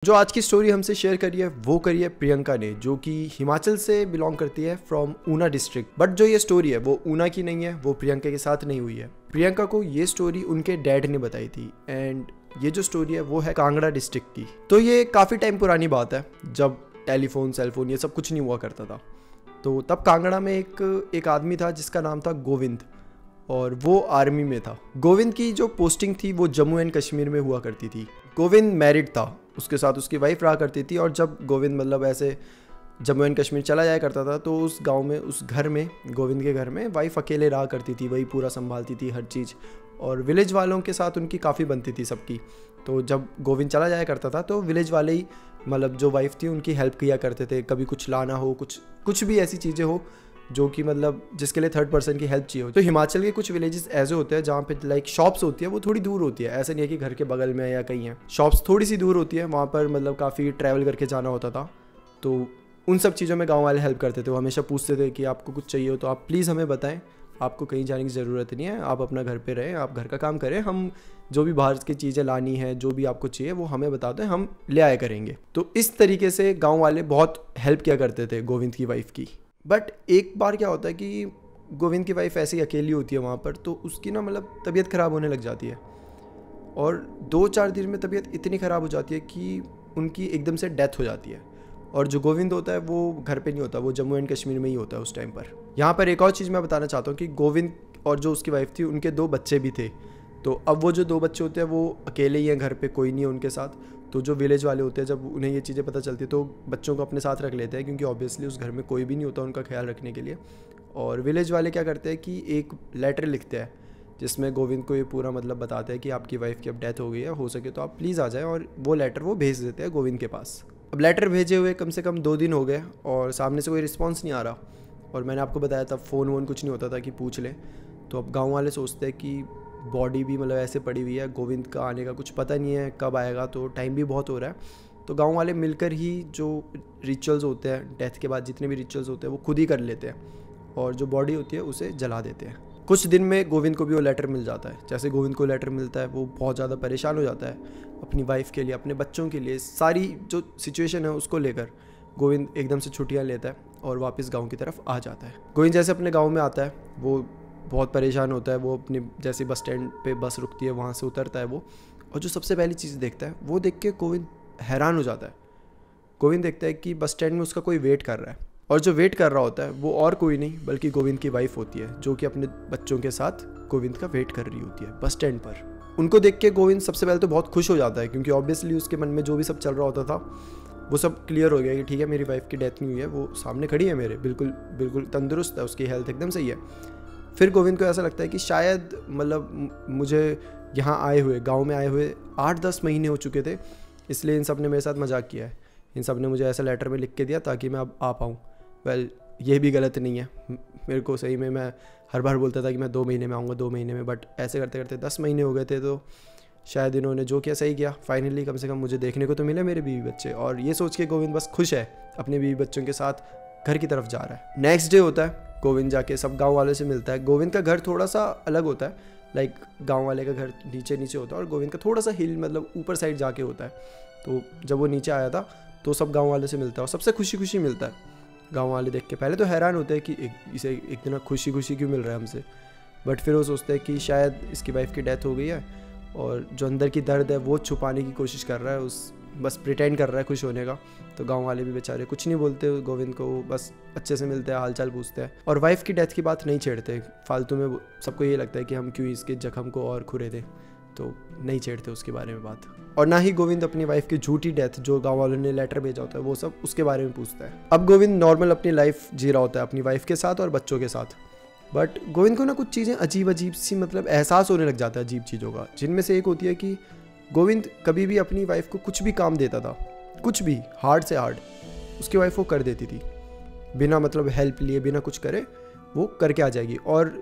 जो आज की स्टोरी हमसे शेयर करी है वो करी है प्रियंका ने, जो कि हिमाचल से बिलोंग करती है फ्रॉम ऊना डिस्ट्रिक्ट। बट जो ये स्टोरी है वो ऊना की नहीं है, वो प्रियंका के साथ नहीं हुई है। प्रियंका को ये स्टोरी उनके डैड ने बताई थी एंड ये जो स्टोरी है वो है कांगड़ा डिस्ट्रिक्ट की। तो ये काफ़ी टाइम पुरानी बात है, जब टेलीफोन सेलफोन ये सब कुछ नहीं हुआ करता था। तो तब कांगड़ा में एक आदमी था जिसका नाम था गोविंद, और वो आर्मी में था। गोविंद की जो पोस्टिंग थी वो जम्मू एंड कश्मीर में हुआ करती थी। गोविंद मैरिड था, उसके साथ उसकी वाइफ रहा करती थी। और जब गोविंद ऐसे जम्मू एंड कश्मीर चला जाया करता था तो उस गांव में, उस घर में, गोविंद के घर में वाइफ अकेले रहा करती थी, वही पूरा संभालती थी हर चीज़। और विलेज वालों के साथ उनकी काफ़ी बनती थी सबकी। तो जब गोविंद चला जाया करता था तो विलेज वाले ही जो वाइफ थी उनकी हेल्प किया करते थे। कभी कुछ लाना हो, कुछ भी ऐसी चीज़ें हो जो कि जिसके लिए थर्ड पर्सन की हेल्प चाहिए हो। तो हिमाचल के कुछ विलेजेस ऐसे होते हैं जहाँ पे शॉप्स होती है वो थोड़ी दूर होती है। ऐसा नहीं है कि घर के बगल में या कहीं है, शॉप्स थोड़ी सी दूर होती है। वहाँ पर काफ़ी ट्रैवल करके जाना होता था। तो उन सब चीज़ों में गाँव वाले हेल्प करते थे। वो हमेशा पूछते थे कि आपको कुछ चाहिए हो तो आप प्लीज़ हमें बताएं, आपको कहीं जाने की ज़रूरत नहीं है, आप अपना घर पे रहें, आप घर का काम करें, हम जो भी बाहर की चीज़ें लानी है, जो भी आपको चाहिए वो हमें बता दें, हम ले आया करेंगे। तो इस तरीके से गाँव वाले बहुत हेल्प किया करते थे गोविंद की वाइफ की। बट एक बार क्या होता है कि गोविंद की वाइफ ऐसे ही अकेली होती है वहाँ पर, तो उसकी तबीयत ख़राब होने लग जाती है। और 2-4 दिन में तबीयत इतनी ख़राब हो जाती है कि उनकी एकदम से डेथ हो जाती है। और जो गोविंद होता है वो घर पे नहीं होता, वो जम्मू एंड कश्मीर में ही होता है उस टाइम पर। यहाँ पर एक और चीज़ मैं बताना चाहता हूँ कि गोविंद और जो उसकी वाइफ थी उनके 2 बच्चे भी थे। तो अब वो जो 2 बच्चे होते हैं वो अकेले ही हैं घर पे, कोई नहीं है उनके साथ। तो जो विलेज वाले होते हैं जब उन्हें ये चीज़ें पता चलती है तो बच्चों को अपने साथ रख लेते हैं, क्योंकि ऑब्वियसली उस घर में कोई भी नहीं होता उनका ख्याल रखने के लिए। और विलेज वाले क्या करते हैं कि एक लेटर लिखते हैं जिसमें गोविंद को ये पूरा बताते हैं कि आपकी वाइफ की अब डेथ हो गई है, हो सके तो आप प्लीज़ आ जाएँ। और वो लेटर वो भेज देते हैं गोविंद के पास। अब लेटर भेजे हुए कम से कम 2 दिन हो गए और सामने से कोई रिस्पॉन्स नहीं आ रहा। और मैंने आपको बताया था फ़ोन वोन कुछ नहीं होता था कि पूछ ले। तो अब गाँव वाले सोचते हैं कि बॉडी भी ऐसे पड़ी हुई है, गोविंद का आने का कुछ पता नहीं है कब आएगा, तो टाइम भी बहुत हो रहा है। तो गांव वाले मिलकर ही जो रिचुअल्स होते हैं डेथ के बाद, जितने भी रिचुअल्स होते हैं वो खुद ही कर लेते हैं और जो बॉडी होती है उसे जला देते हैं। कुछ दिन में गोविंद को भी वो लेटर मिल जाता है। जैसे गोविंद को लेटर मिलता है वो बहुत ज़्यादा परेशान हो जाता है अपनी वाइफ के लिए, अपने बच्चों के लिए, सारी जो सिचुएशन है उसको लेकर गोविंद एकदम से छुट्टियाँ लेता है और वापस गाँव की तरफ आ जाता है। गोविंद जैसे अपने गाँव में आता है वो बहुत परेशान होता है। वो अपनी जैसे बस स्टैंड पे बस रुकती है वहाँ से उतरता है वो, और जो सबसे पहली चीज़ देखता है वो देख के गोविंद हैरान हो जाता है। गोविंद देखता है कि बस स्टैंड में उसका कोई वेट कर रहा है, और जो वेट कर रहा होता है वो और कोई नहीं बल्कि गोविंद की वाइफ होती है, जो कि अपने बच्चों के साथ गोविंद का वेट कर रही होती है बस स्टैंड पर। उनको देख के गोविंद सबसे पहले तो बहुत खुश हो जाता है, क्योंकि ऑब्वियसली उसके मन में जो भी सब चल रहा होता था वो सब क्लियर हो गया कि ठीक है मेरी वाइफ की डेथ नहीं हुई है, वो सामने खड़ी है मेरे, बिल्कुल बिल्कुल तंदुरुस्त है, उसकी हेल्थ एकदम सही है। फिर गोविंद को ऐसा लगता है कि शायद मुझे यहाँ आए हुए, गांव में आए हुए 8-10 महीने हो चुके थे, इसलिए इन सब ने मेरे साथ मजाक किया है। इन सब ने मुझे ऐसा लेटर में लिख के दिया ताकि मैं अब आ पाऊँ। वेल, ये भी गलत नहीं है। मेरे को सही में, मैं हर बार बोलता था कि मैं 2 महीने में आऊँगा, 2 महीने में, बट ऐसे करते करते 10 महीने हो गए थे। तो शायद इन्होंने जो किया सही किया। फाइनली कम से कम मुझे देखने को तो मिले मेरे बीवी बच्चे, और ये सोच के गोविंद बस खुश है, अपने बीवी बच्चों के साथ घर की तरफ जा रहा है। नेक्स्ट डे होता है, गोविंद जाके सब गांव वालों से मिलता है। गोविंद का घर थोड़ा सा अलग होता है, लाइक गांव वाले का घर नीचे नीचे होता है और गोविंद का थोड़ा सा हिल ऊपर साइड जाके होता है। तो जब वो नीचे आया था तो सब गांव वालों से मिलता है और सबसे खुशी खुशी मिलता है। गांव वाले देख के पहले तो हैरान होते हैं कि इसे इतना खुशी खुशी क्यों मिल रहा है हमसे, बट फिर वो सोचते हैं कि शायद इसकी वाइफ की डेथ हो गई है और जो अंदर की दर्द है वो छुपाने की कोशिश कर रहा है, बस प्रिटेंड कर रहा है खुश होने का। तो गांव वाले भी बेचारे कुछ नहीं बोलते गोविंद को, बस अच्छे से मिलते हैं, हालचाल पूछते हैं और वाइफ की डेथ की बात नहीं छेड़ते फालतू में। सबको ये लगता है कि हम क्यों इसके जख्म को और खुरे दें, तो नहीं छेड़ते उसके बारे में बात। और ना ही गोविंद अपनी वाइफ की झूठी डेथ, जो गांव वालों ने लेटर भेजा होता है, वो सब उसके बारे में पूछता है। अब गोविंद नॉर्मल अपनी लाइफ जी रहा होता है अपनी वाइफ के साथ और बच्चों के साथ, बट गोविंद को ना कुछ चीज़ें अजीब अजीब सी एहसास होने लग जाता है अजीब चीज़ों का, जिनमें से एक होती है कि गोविंद कभी भी अपनी वाइफ को कुछ भी काम देता था, कुछ भी हार्ड से हार्ड, उसकी वाइफ वो कर देती थी बिना हेल्प लिए, बिना कुछ करे वो करके आ जाएगी। और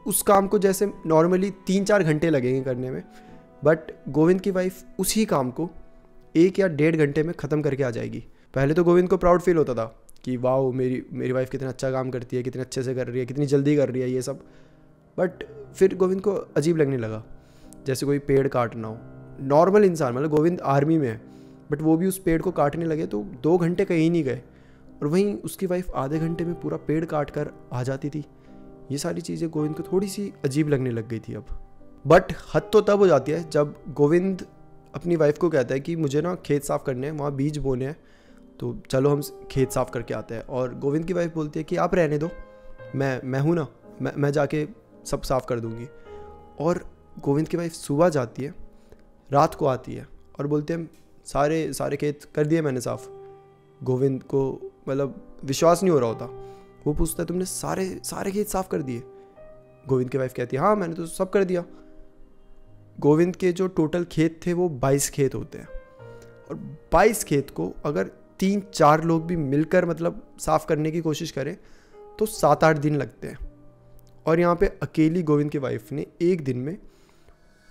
उस काम को जैसे नॉर्मली 3-4 घंटे लगेंगे करने में, बट गोविंद की वाइफ उसी काम को 1 या 1.5 घंटे में ख़त्म करके आ जाएगी। पहले तो गोविंद को प्राउड फील होता था कि वाओ, मेरी वाइफ कितना अच्छा काम करती है, कितने अच्छे से कर रही है, कितनी जल्दी कर रही है ये सब। बट फिर गोविंद को अजीब लगने लगा, जैसे कोई पेड़ काटना हो। नॉर्मल इंसान, गोविंद आर्मी में है, बट वो भी उस पेड़ को काटने लगे तो 2 घंटे कहीं नहीं गए, और वहीं उसकी वाइफ आधे घंटे में पूरा पेड़ काट कर आ जाती थी। ये सारी चीज़ें गोविंद को थोड़ी सी अजीब लगने लग गई थी अब। बट हद तो तब हो जाती है जब गोविंद अपनी वाइफ को कहता है कि मुझे ना खेत साफ़ करने हैं, वहाँ बीज बोने हैं, तो चलो हम खेत साफ़ करके आते हैं। और गोविंद की वाइफ बोलती है कि आप रहने दो, मैं हूँ ना, मैं जाके सब साफ़ कर दूँगी। और गोविंद की वाइफ सुबह जाती है, रात को आती है और बोलते हैं सारे खेत कर दिए मैंने साफ़। गोविंद को मतलब विश्वास नहीं हो रहा होता। वो पूछता है तुमने सारे खेत साफ़ कर दिए? गोविंद की वाइफ कहती है हाँ मैंने तो सब कर दिया। गोविंद के जो टोटल खेत थे वो 22 खेत होते हैं, और 22 खेत को अगर 3-4 लोग भी मिलकर मतलब साफ़ करने की कोशिश करें तो 7-8 दिन लगते हैं। और यहाँ पे अकेली गोविंद की वाइफ ने एक दिन में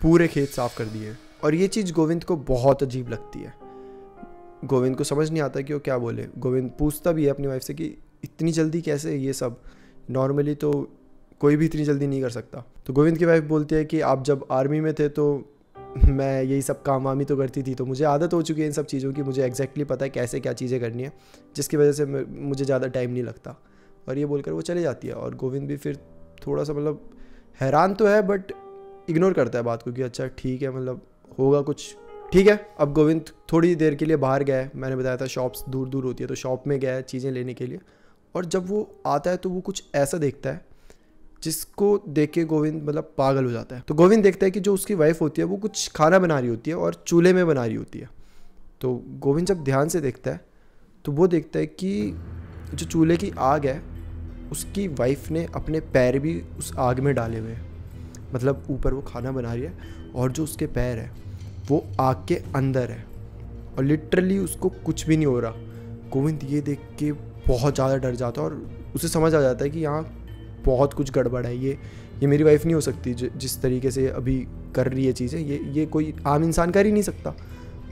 पूरे खेत साफ़ कर दिए। और ये चीज़ गोविंद को बहुत अजीब लगती है। गोविंद को समझ नहीं आता कि वो क्या बोले। गोविंद पूछता भी है अपनी वाइफ से कि इतनी जल्दी कैसे ये सब, नॉर्मली तो कोई भी इतनी जल्दी नहीं कर सकता। तो गोविंद की वाइफ बोलती है कि आप जब आर्मी में थे तो मैं यही सब काम वाम ही तो करती थी, तो मुझे आदत हो चुकी है इन सब चीज़ों की, मुझे एग्जैक्टली पता है कैसे क्या चीज़ें करनी है, जिसकी वजह से मुझे ज़्यादा टाइम नहीं लगता। और ये बोलकर वो चले जाती है। और गोविंद भी फिर थोड़ा सा मतलब हैरान तो है बट इग्नोर करता है बात को कि अच्छा ठीक है, मतलब होगा कुछ, ठीक है। अब गोविंद थोड़ी देर के लिए बाहर गया है, मैंने बताया था शॉप्स दूर दूर होती है, तो शॉप में गया है चीज़ें लेने के लिए। और जब वो आता है तो वो कुछ ऐसा देखता है जिसको देख के गोविंद मतलब पागल हो जाता है। तो गोविंद देखता है कि जो उसकी वाइफ होती है वो कुछ खाना बना रही होती है और चूल्हे में बना रही होती है। तो गोविंद जब ध्यान से देखता है तो वो देखता है कि जो चूल्हे की आग है उसकी वाइफ ने अपने पैर भी उस आग में डाले हुए हैं। मतलब ऊपर वो खाना बना रही है और जो उसके पैर है वो आग के अंदर है, और लिटरली उसको कुछ भी नहीं हो रहा। गोविंद ये देख के बहुत ज़्यादा डर जाता है और उसे समझ आ जाता है कि यहाँ बहुत कुछ गड़बड़ है, ये मेरी वाइफ नहीं हो सकती जिस तरीके से अभी कर रही है चीज़ें, ये कोई आम इंसान कर ही नहीं सकता।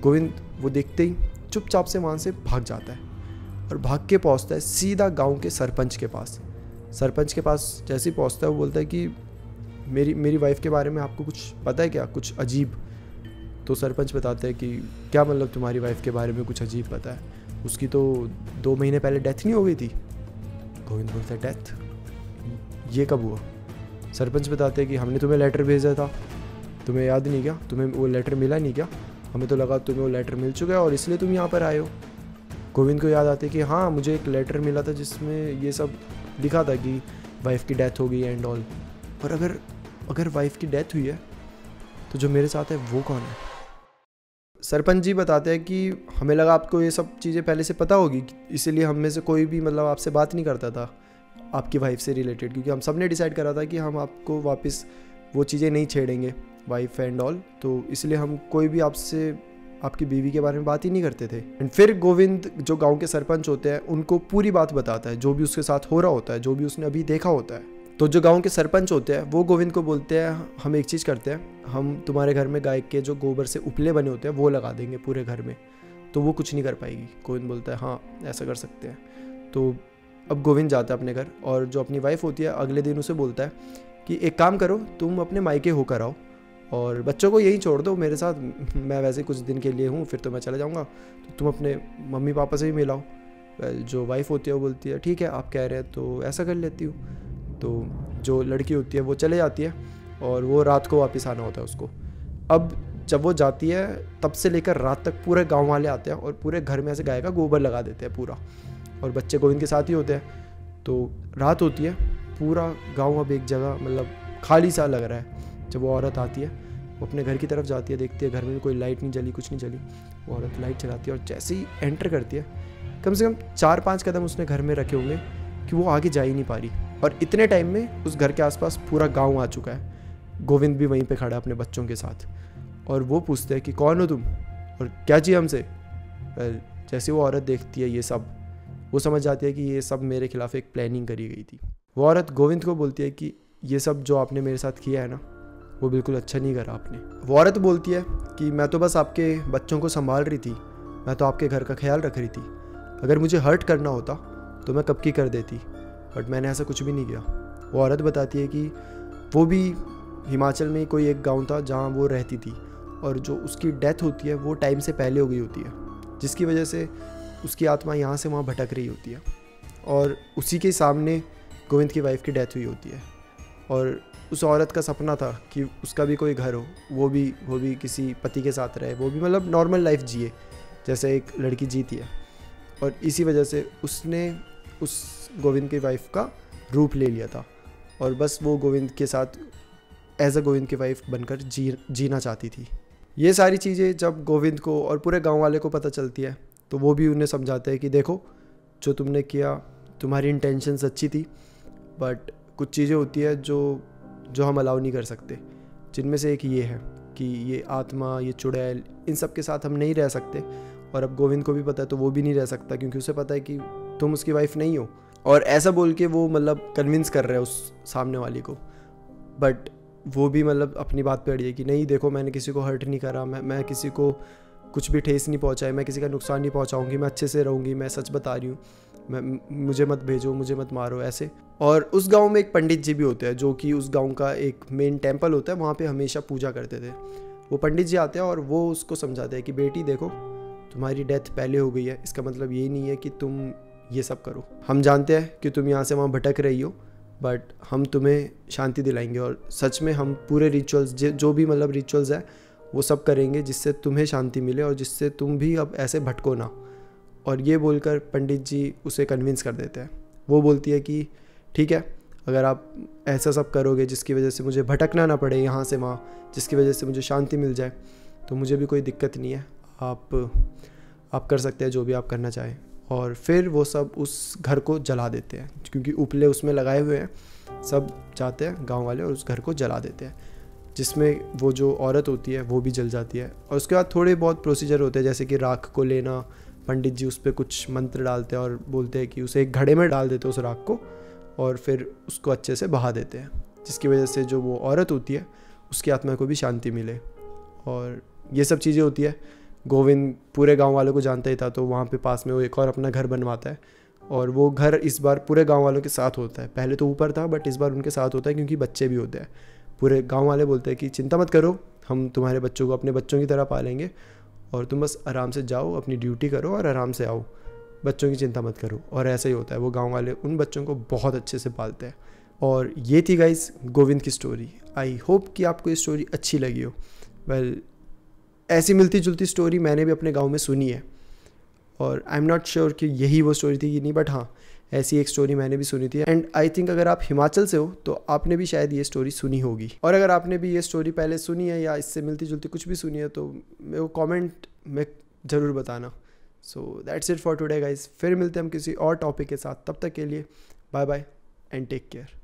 गोविंद वो देखते ही चुपचाप से वहाँ से भाग जाता है और भाग के पहुँचता है सीधा गांव के सरपंच के पास। सरपंच के पास जैसे ही पहुँचता है वो बोलता है कि मेरी वाइफ के बारे में आपको कुछ पता है क्या, कुछ अजीब? तो सरपंच बताते हैं कि क्या मतलब तुम्हारी वाइफ के बारे में कुछ अजीब पता है? उसकी तो 2 महीने पहले डेथ नहीं हो गई थी। गोविंद बोलता है डेथ? ये कब हुआ? सरपंच बताते हैं कि हमने तुम्हें लेटर भेजा था, तुम्हें याद नहीं क्या? तुम्हें वो लेटर मिला नहीं क्या? हमें तो लगा तुम्हें वो लेटर मिल चुका है और इसलिए तुम यहाँ पर आए हो। गोविंद को याद आते कि हाँ मुझे एक लेटर मिला था जिसमें ये सब लिखा था कि वाइफ की डेथ हो गई है एंड ऑल। और अगर वाइफ की डेथ हुई है तो जो मेरे साथ है वो कौन है? सरपंच जी बताते हैं कि हमें लगा आपको ये सब चीज़ें पहले से पता होगी, इसीलिए हम में से कोई भी मतलब आपसे बात नहीं करता था आपकी वाइफ से रिलेटेड, क्योंकि हम सब ने डिसाइड करा था कि हम आपको वापस वो चीज़ें नहीं छेड़ेंगे वाइफ एंड ऑल, तो इसलिए हम कोई भी आपसे आपकी बीवी के बारे में बात ही नहीं करते थे। एंड फिर गोविंद जो गांव के सरपंच होते हैं उनको पूरी बात बताता है, जो भी उसके साथ हो रहा होता है, जो भी उसने अभी देखा होता है। तो जो गांव के सरपंच होते हैं वो गोविंद को बोलते हैं हम एक चीज़ करते हैं, हम तुम्हारे घर में गाय के जो गोबर से उपले बने होते हैं वो लगा देंगे पूरे घर में, तो वो कुछ नहीं कर पाएगी। गोविंद बोलता है हाँ ऐसा कर सकते हैं। तो अब गोविंद जाता है अपने घर और जो अपनी वाइफ होती है अगले दिन उसे बोलता है कि एक काम करो, तुम अपने मायके होकर आओ और बच्चों को यहीं छोड़ दो मेरे साथ, मैं वैसे कुछ दिन के लिए हूँ फिर तो मैं चला जाऊँगा, तो तुम अपने मम्मी पापा से भी मिलाओ। जो वाइफ होती है वो बोलती है ठीक है आप कह रहे हैं तो ऐसा कर लेती हूँ। तो जो लड़की होती है वो चले जाती है और वो रात को वापस आना होता है उसको। अब जब वो जाती है तब से लेकर रात तक पूरे गांव वाले आते हैं और पूरे घर में ऐसे गाय का गोबर लगा देते हैं पूरा, और बच्चे गोविंद के साथ ही होते हैं। तो रात होती है, पूरा गांव अब एक जगह मतलब खाली सा लग रहा है। जब वो औरत आती है वो अपने घर की तरफ जाती है, देखती है घर में कोई लाइट नहीं जली, कुछ नहीं जली। वो औरत लाइट चलाती है और जैसे ही एंटर करती है कम से कम 4-5 कदम उसने घर में रखे होंगे कि वो आगे जा ही नहीं पा रही। और इतने टाइम में उस घर के आसपास पूरा गांव आ चुका है। गोविंद भी वहीं पे खड़ा है अपने बच्चों के साथ, और वो पूछते हैं कि कौन हो तुम और क्या चाहिए हमसे। जैसे वो औरत देखती है ये सब, वो समझ जाती है कि ये सब मेरे खिलाफ एक प्लानिंग करी गई थी। वो औरत गोविंद को बोलती है कि ये सब जो आपने मेरे साथ किया है ना वो बिल्कुल अच्छा नहीं करा आपने। वो औरत बोलती है कि मैं तो बस आपके बच्चों को संभाल रही थी, मैं तो आपके घर का ख्याल रख रही थी, अगर मुझे हर्ट करना होता तो मैं कब की कर देती, बट मैंने ऐसा कुछ भी नहीं किया। वो औरत बताती है कि वो भी हिमाचल में कोई एक गांव था जहां वो रहती थी, और जो उसकी डेथ होती है वो टाइम से पहले हो गई होती है। जिसकी वजह से उसकी आत्मा यहाँ से वहाँ भटक रही होती है। और उसी के सामने गोविंद की वाइफ की डेथ हुई होती है। और उस औरत का सपना था कि उसका भी कोई घर हो, वो भी किसी पति के साथ रहे, वो भी मतलब नॉर्मल लाइफ जिए जैसे एक लड़की जीती है। और इसी वजह से उसने उस गोविंद की वाइफ का रूप ले लिया था और बस वो गोविंद के साथ एज अ गोविंद की वाइफ बनकर जीना चाहती थी। ये सारी चीज़ें जब गोविंद को और पूरे गांव वाले को पता चलती है तो वो भी उन्हें समझाते हैं कि देखो, जो तुमने किया, तुम्हारी इंटेंशंस अच्छी थी, बट कुछ चीज़ें होती है जो हम अलाउ नहीं कर सकते, जिनमें से एक ये है कि ये आत्मा, ये चुड़ैल, इन सब के साथ हम नहीं रह सकते। और अब गोविंद को भी पता है तो वो भी नहीं रह सकता, क्योंकि उसे पता है कि तुम उसकी वाइफ नहीं हो। और ऐसा बोल के वो मतलब कन्विंस कर रहा है उस सामने वाली को, बट वो भी मतलब अपनी बात पे अड़ी है कि नहीं देखो, मैंने किसी को हर्ट नहीं करा, मैं किसी को कुछ भी ठेस नहीं पहुंचाई, मैं किसी का नुकसान नहीं पहुंचाऊंगी, मैं अच्छे से रहूँगी, मैं सच बता रही हूँ, मुझे मत भेजो, मुझे मत मारो, ऐसे। और उस गांव में एक पंडित जी भी होते हैं जो कि उस गांव का एक मेन टेम्पल होता है, वहाँ पे हमेशा पूजा करते थे। वो पंडित जी आते हैं और वो उसको समझाते हैं कि बेटी देखो, तुम्हारी डेथ पहले हो गई है, इसका मतलब ये नहीं है कि तुम ये सब करो। हम जानते हैं कि तुम यहाँ से वहाँ भटक रही हो, बट हम तुम्हें शांति दिलाएंगे और सच में हम पूरे रिचुअल्स जो भी मतलब रिचुअल्स है वो सब करेंगे जिससे तुम्हें शांति मिले और जिससे तुम भी अब ऐसे भटको ना। और ये बोलकर पंडित जी उसे कन्विंस कर देते हैं। वो बोलती है कि ठीक है, अगर आप ऐसा सब करोगे जिसकी वजह से मुझे भटकना ना पड़े यहाँ से वहाँ, जिसकी वजह से मुझे शांति मिल जाए, तो मुझे भी कोई दिक्कत नहीं है, आप कर सकते हैं जो भी आप करना चाहें। और फिर वो सब उस घर को जला देते हैं, क्योंकि उपले उसमें लगाए हुए हैं। सब जाते हैं गांव वाले और उस घर को जला देते हैं, जिसमें वो जो औरत होती है वो भी जल जाती है। और उसके बाद थोड़े बहुत प्रोसीजर होते हैं, जैसे कि राख को लेना, पंडित जी उस पर कुछ मंत्र डालते हैं और बोलते हैं कि उसे एक घड़े में डाल देते हैं उस राख को, और फिर उसको अच्छे से बहा देते हैं, जिसकी वजह से जो वो औरत होती है उसकी आत्मा को भी शांति मिले। और ये सब चीज़ें होती है। गोविंद पूरे गांव वालों को जानता ही था, तो वहाँ पे पास में वो एक और अपना घर बनवाता है, और वो घर इस बार पूरे गांव वालों के साथ होता है। पहले तो ऊपर था, बट इस बार उनके साथ होता है, क्योंकि बच्चे भी होते हैं। पूरे गांव वाले बोलते हैं कि चिंता मत करो, हम तुम्हारे बच्चों को अपने बच्चों की तरह पालेंगे, और तुम बस आराम से जाओ, अपनी ड्यूटी करो और आराम से आओ, बच्चों की चिंता मत करो। और ऐसा ही होता है, वो गाँव वाले उन बच्चों को बहुत अच्छे से पालते हैं। और ये थी गाइस गोविंद की स्टोरी। आई होप कि आपको ये स्टोरी अच्छी लगी हो। वेल, ऐसी मिलती जुलती स्टोरी मैंने भी अपने गांव में सुनी है, और आई एम नॉट श्योर कि यही वो स्टोरी थी कि नहीं, बट हाँ, ऐसी एक स्टोरी मैंने भी सुनी थी। एंड आई थिंक अगर आप हिमाचल से हो तो आपने भी शायद ये स्टोरी सुनी होगी। और अगर आपने भी ये स्टोरी पहले सुनी है या इससे मिलती जुलती कुछ भी सुनी है तो मेरे को कॉमेंट में ज़रूर बताना। So that's it for today guys. फिर मिलते हैं हम किसी और टॉपिक के साथ। तब तक के लिए bye bye and take care.